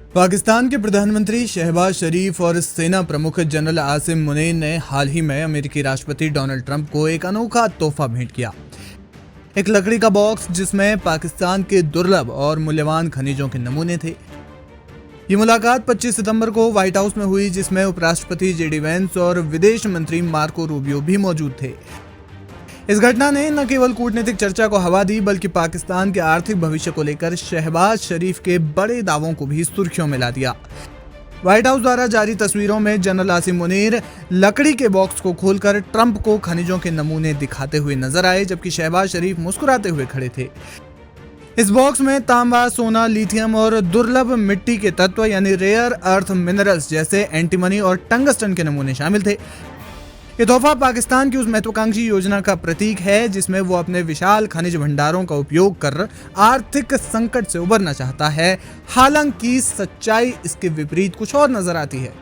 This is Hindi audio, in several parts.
पाकिस्तान के प्रधानमंत्री शहबाज शरीफ और सेना प्रमुख जनरल आसिम मुनीर ने हाल ही में अमेरिकी राष्ट्रपति डोनाल्ड ट्रंप को एक अनोखा तोहफा भेंट किया। एक लकड़ी का बॉक्स जिसमें पाकिस्तान के दुर्लभ और मूल्यवान खनिजों के नमूने थे। ये मुलाकात 25 सितंबर को व्हाइट हाउस में हुई, जिसमें उपराष्ट्रपति जेडी वेंस और विदेश मंत्री मार्को रूबियो भी मौजूद थे। इस घटना ने न केवल कूटनीतिक चर्चा को हवा दी, बल्कि पाकिस्तान के आर्थिक भविष्य को लेकर शहबाज शरीफ के बड़े दावों को भी सुर्खियों में ला दिया। व्हाइट हाउस द्वारा जारी तस्वीरों में जनरल आसिम मुनीर लकड़ी के बॉक्स को खोलकर ट्रंप को खनिजों के नमूने दिखाते हुए नजर आए, जबकि शहबाज शरीफ मुस्कुराते हुए खड़े थे। इस बॉक्स में तांबा, सोना, लिथियम और दुर्लभ मिट्टी के तत्व यानी रेयर अर्थ मिनरल्स जैसे एंटीमनी और टंगस्टन के नमूने शामिल थे। ये तोहफा पाकिस्तान की उस महत्वाकांक्षी योजना का प्रतीक है जिसमें वो अपने विशाल खनिज भंडारों का उपयोग कर आर्थिक संकट से उबरना चाहता है। हालांकि सच्चाई इसके विपरीत कुछ और नजर आती है।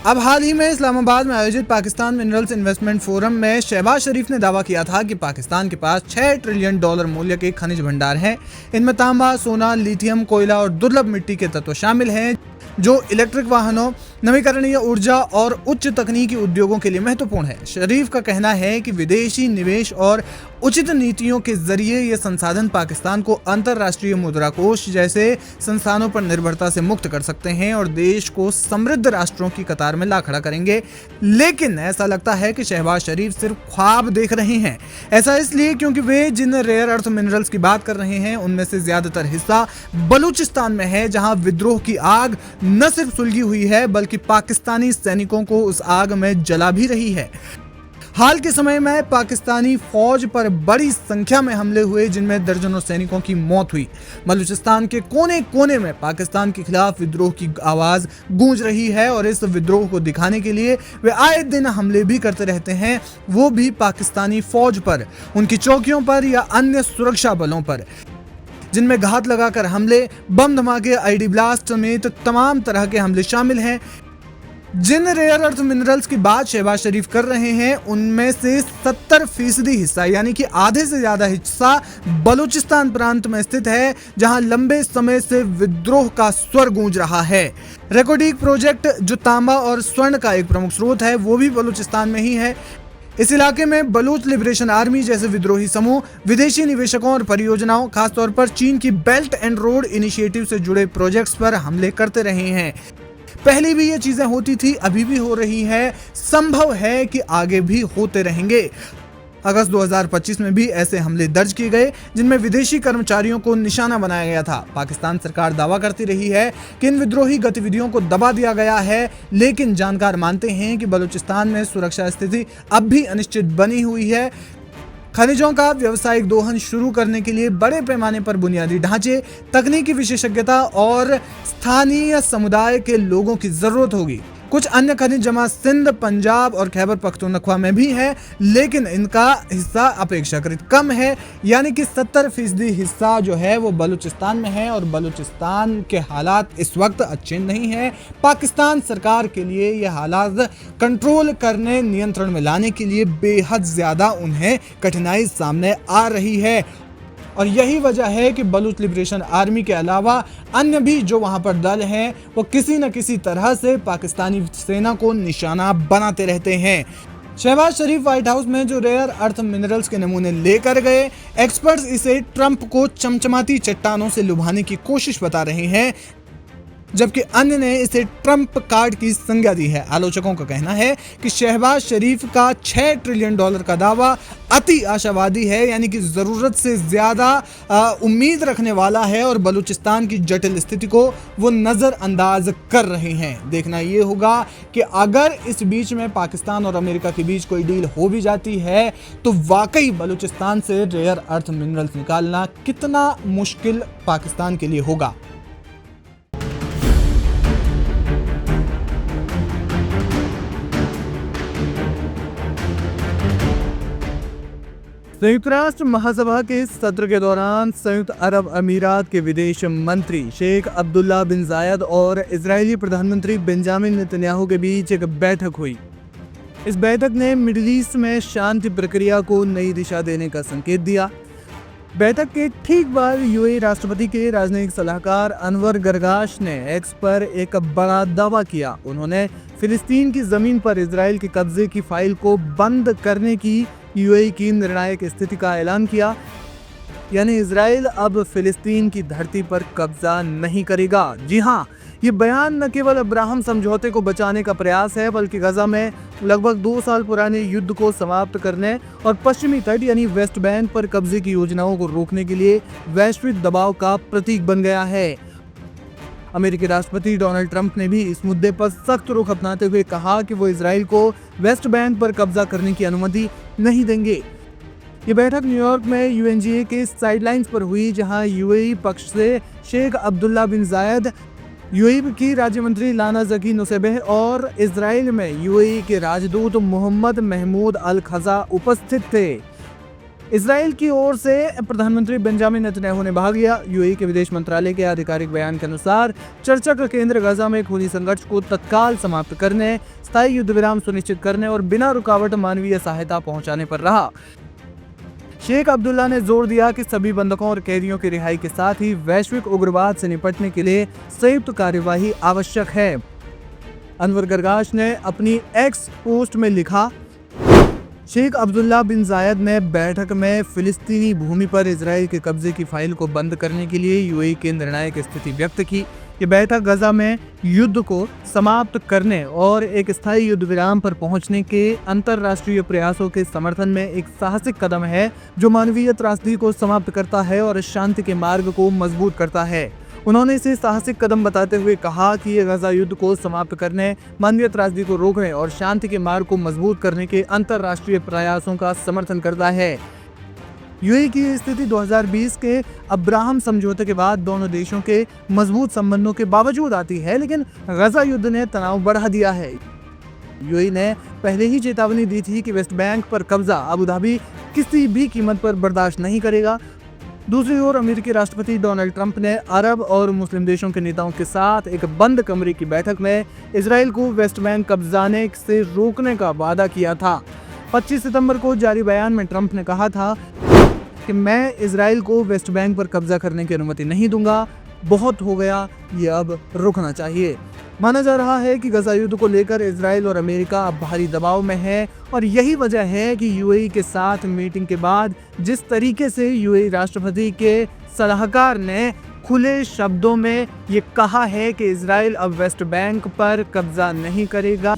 अब हाल ही में इस्लामाबाद में आयोजित पाकिस्तान मिनरल्स इन्वेस्टमेंट फोरम में शहबाज शरीफ ने दावा किया था कि पाकिस्तान के पास $6 ट्रिलियन मूल्य के खनिज भंडार हैं। इनमें तांबा, सोना, लिथियम, कोयला और दुर्लभ मिट्टी के तत्व शामिल हैं, जो इलेक्ट्रिक वाहनों, नवीकरणीय ऊर्जा और उच्च तकनीकी उद्योगों के लिए महत्वपूर्ण है। शरीफ का कहना है कि विदेशी निवेश और उचित नीतियों के जरिए ये संसाधन पाकिस्तान को अंतर्राष्ट्रीय मुद्रा कोष जैसे संस्थानों पर निर्भरता से मुक्त कर सकते हैं और देश को समृद्ध राष्ट्रों की कतार में ला खड़ा करेंगे। लेकिन ऐसा लगता है कि शहबाज शरीफ सिर्फ ख्वाब देख रहे हैं। ऐसा इसलिए क्योंकि वे जिन रेयर अर्थ मिनरल्स की बात कर रहे हैं उनमें से ज्यादातर हिस्सा बलूचिस्तान में है, जहां विद्रोह की आग न सिर्फ सुलगी हुई है बल्कि पाकिस्तानी सैनिकों को उस आग में जला भी रही है। हाल के समय में पाकिस्तानी फौज पर बड़ी संख्या में हमले हुए, जिनमें दर्जनों सैनिकों की मौत हुई। बलूचिस्तान के कोने कोने में पाकिस्तान के खिलाफ विद्रोह की आवाज गूंज रही है और इस विद्रोह को दिखाने के लिए वे आए दिन हमले भी करते रहते हैं, वो भी पाकिस्तानी फौज पर, उनकी चौकियों पर या अन्य सुरक्षा बलों पर, जिनमें घात लगाकर हमले, बम धमाके, आईडी ब्लास्ट समेत तमाम तरह के हमले शामिल हैं। जिन रेयर अर्थ मिनरल्स की बात शहबाज शरीफ कर रहे हैं उनमें से 70% हिस्सा यानी कि आधे से ज्यादा हिस्सा बलूचिस्तान प्रांत में स्थित है, जहां लंबे समय से विद्रोह का स्वर गूंज रहा है। रेकोडीक प्रोजेक्ट, जो तांबा और स्वर्ण का एक प्रमुख स्रोत है, वो भी बलूचिस्तान में ही है। इस इलाके में बलूच लिबरेशन आर्मी जैसे विद्रोही समूह विदेशी निवेशकों और परियोजनाओं, खासतौर पर चीन की बेल्ट एंड रोड इनिशिएटिव से जुड़े प्रोजेक्ट्स पर हमले करते रहे हैं। पहले भी ये चीजें होती थी, अभी भी हो रही है, संभव है कि आगे भी होते रहेंगे। अगस्त 2025 में भी ऐसे हमले दर्ज किए गए जिनमें विदेशी कर्मचारियों को निशाना बनाया गया था। पाकिस्तान सरकार दावा करती रही है कि इन विद्रोही गतिविधियों को दबा दिया गया है, लेकिन जानकार मानते हैं कि बलूचिस्तान में सुरक्षा स्थिति अब भी अनिश्चित बनी हुई है। खनिजों का व्यावसायिक दोहन शुरू करने के लिए बड़े पैमाने पर बुनियादी ढांचे, तकनीकी विशेषज्ञता और स्थानीय समुदाय के लोगों की जरूरत होगी। कुछ अन्य खनिज जमा सिंध, पंजाब और खैबर पख्तूनख्वा में भी है, लेकिन इनका हिस्सा अपेक्षाकृत कम है, यानी कि 70% हिस्सा जो है वो बलूचिस्तान में है और बलूचिस्तान के हालात इस वक्त अच्छे नहीं हैं। पाकिस्तान सरकार के लिए ये हालात कंट्रोल करने, नियंत्रण में लाने के लिए बेहद ज्यादा उन्हें कठिनाई सामने आ रही है और यही वजह है कि बलूच लिबरेशन आर्मी के अलावा अन्य भी जो वहां पर दल हैं वो किसी न किसी तरह से पाकिस्तानी सेना को निशाना बनाते रहते हैं। शहबाज शरीफ व्हाइट हाउस में जो रेयर अर्थ मिनरल्स के नमूने लेकर गए, एक्सपर्ट्स इसे ट्रंप को चमचमाती चट्टानों से लुभाने की कोशिश बता रहे हैं, जबकि अन्य ने इसे ट्रंप कार्ड की संज्ञा दी है। आलोचकों का कहना है कि शहबाज शरीफ का $6 ट्रिलियन का दावा अति आशावादी है, यानी कि जरूरत से ज्यादा उम्मीद रखने वाला है और बलूचिस्तान की जटिल स्थिति को वो नजरअंदाज कर रहे हैं। देखना ये होगा कि अगर इस बीच में पाकिस्तान और अमेरिका के बीच कोई डील हो भी जाती है तो वाकई बलूचिस्तान से रेयर अर्थ मिनरल्स निकालना कितना मुश्किल पाकिस्तान के लिए होगा। संयुक्त राष्ट्र महासभा के सत्र के दौरान संयुक्त अरब अमीरात के विदेश मंत्री शेख अब्दुल्ला बिन जायद और इजरायली प्रधानमंत्री बेंजामिन नेतन्याहू के बीच एक बैठक हुई। इस बैठक ने मिडिल ईस्ट में शांति प्रक्रिया को नई दिशा देने का संकेत दिया। बैठक के ठीक बाद यूएई राष्ट्रपति के राजनयिक सलाहकार अनवर गरगाश ने एक्स पर एक बड़ा दावा किया। उन्होंने फिलिस्तीन की जमीन पर इजराइल के कब्जे की फाइल को बंद करने की यूएई की निर्णायक स्थिति का ऐलान किया। यानी इजराइल अब फिलिस्तीन की धरती पर कब्जा नहीं करेगा। जी हाँ, ये बयान न केवल अब्राहम समझौते को बचाने का प्रयास है, बल्कि गजा में लगभग 2 साल पुराने युद्ध को समाप्त करने और पश्चिमी तट यानी वेस्ट बैंक पर कब्जे की योजनाओं को रोकने के लिए वैश्विक दबाव का प्रतीक बन गया है। अमेरिकी राष्ट्रपति डोनाल्ड ट्रंप ने भी इस मुद्दे पर सख्त रुख अपनाते हुए कहा कि वो इजराइल को वेस्ट बैंक पर कब्जा करने की अनुमति नहीं देंगे। ये बैठक न्यूयॉर्क में यूएनजीए के साइडलाइंस पर हुई, जहां यूएई पक्ष से शेख अब्दुल्ला बिन जायद, यूएई की राज्य मंत्री लाना जकी नुसैबह और इजराइल में यूएई के राजदूत मोहम्मद महमूद अल खजा उपस्थित थे। इजराइल की ओर से प्रधानमंत्री बेंजामिन नेतन्याहू ने भाग लिया। यूएई के विदेश मंत्रालय के आधिकारिक बयान के अनुसार चर्चा का केंद्र गजा में खूनी संघर्ष को तत्काल समाप्त करने, स्थायी युद्ध विराम सुनिश्चित करने और बिना रुकावट मानवीय सहायता पहुंचाने पर रहा। शेख अब्दुल्ला ने जोर दिया कि सभी बंधकों और कैदियों की रिहाई के साथ ही वैश्विक उग्रवाद से निपटने के लिए संयुक्त कार्यवाही आवश्यक है। अनवर गरगाश ने अपनी एक्स पोस्ट में लिखा, शेख अब्दुल्ला बिन जायद ने बैठक में फिलिस्तीनी भूमि पर इजराइल के कब्जे की फाइल को बंद करने के लिए यूएई के निर्णायक स्थिति व्यक्त की। ये बैठक गजा में युद्ध को समाप्त करने और एक स्थायी युद्ध विराम पर पहुंचने के अंतर्राष्ट्रीय प्रयासों के समर्थन में एक साहसिक कदम है, जो मानवीय त्रासदी को समाप्त करता है और शांति के मार्ग को मजबूत करता है। उन्होंने इसे साहसिक कदम बताते हुए कहा कि ये गजा युद्ध को समाप्त करने, मानवीय त्रासदी को रोकने और शांति के मार्ग को मजबूत करने के अंतर्राष्ट्रीय प्रयासों का समर्थन करता है। यूएई की स्थिति 2020 के अब्राहम समझौते के बाद दोनों देशों के मजबूत संबंधों के बावजूद आती है, लेकिन गजा युद्ध ने तनाव बढ़ा दिया है। यूएई ने पहले ही चेतावनी दी थी कि वेस्ट बैंक पर कब्जा अबू धाबी किसी भी कीमत पर बर्दाश्त नहीं करेगा। दूसरी ओर अमेरिकी राष्ट्रपति डोनाल्ड ट्रंप ने अरब और मुस्लिम देशों के नेताओं के साथ एक बंद कमरे की बैठक में इजराइल को वेस्ट बैंक कब्जाने से रोकने का वादा किया था। 25 सितंबर को जारी बयान में ट्रंप ने कहा था कि मैं इजराइल को वेस्ट बैंक पर कब्जा करने की अनुमति नहीं दूंगा, बहुत हो गया, ये अब रुकना चाहिए। माना जा रहा है कि गजा युद्ध को लेकर इजराइल और अमेरिका अब भारी दबाव में है और यही वजह है कि यूएई के साथ मीटिंग के बाद जिस तरीके से यूएई राष्ट्रपति के सलाहकार ने खुले शब्दों में ये कहा है कि इजराइल अब वेस्ट बैंक पर कब्जा नहीं करेगा।